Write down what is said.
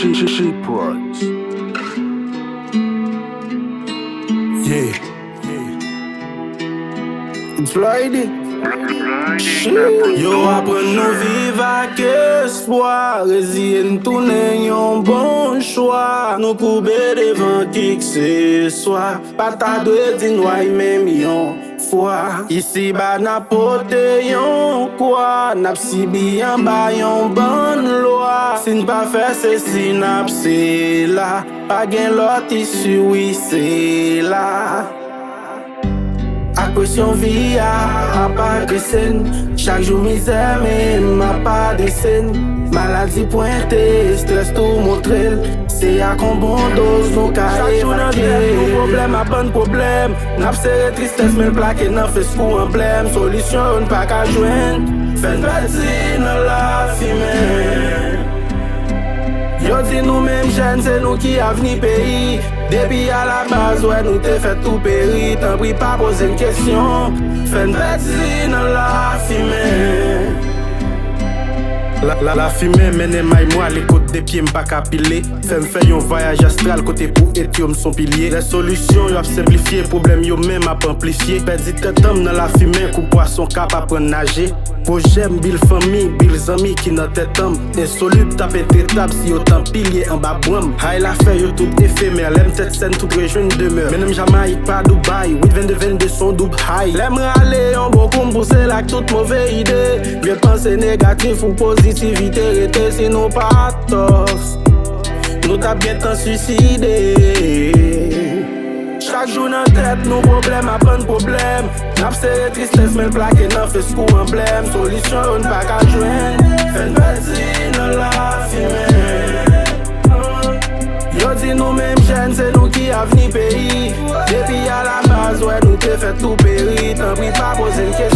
Pods. Yeah. It's Friday. Yo apren nou viv ak espoir. Rezyen toune yon bon choix. Nou koube devan kik se swa. Pata dwe di noy mem yon fwa. Isi ba napote yon kwa. Nap si biyan ba yon ban lwa. Sin pa fe se si nap se la. Pa gen lot isu wi se la. Pression vie a pas de scène. Chaque jour misère mais m'a pas de scène. Maladie pointée, stress tout montré. C'est à qu'on bon dose nous ka chaque jour nan vie problème a bon problème. N'a serré tristesse mais plaqué nan fait skou emblème. Solution pas ka joindre. Fais partie dans la fumée. Yo di nou menm jen, se nou ki avni peyi. Depi a la base, ouais, nou te fet tout peri. Tan pri pa pose n kesyon. Fen beti nan la fime. La fumée mène maille moi les côtes des pieds m'pas capilé. Femme fait un voyage astral côté pour Etium son pilier. Les solutions yo a simplifié, problème yo même a amplifié. Perdi tête homme dans la fumée, coup poisson cap à prendre nager. Projet bil famille, bil amis qui dans tête homme. Insoluble taper étape si autant pilier en bas boum. Hay la fait yo tout éphémère, l'aime tête scène toute région demeure. Même Jamaïque pas Dubaï, 8 22 son double high. L'aime aller en bon coup pousser la toute mauvaise idée. Vieux penser négatif ou positif. Positivité sinon pas tox. Nous t'a bien tant suicidé. Chaque jour dans tête, nos problèmes à prendre problème. N'a serré tristesse mais plaqué nan fait skou emblème. Solution on pas qu'à joindre. Fais une partie dans la fumée. Yo di nous même jeunes, c'est nous qui avni pays. Depuis à la base, ouais, nous te fait tout péri. Tant pis pas poser une question.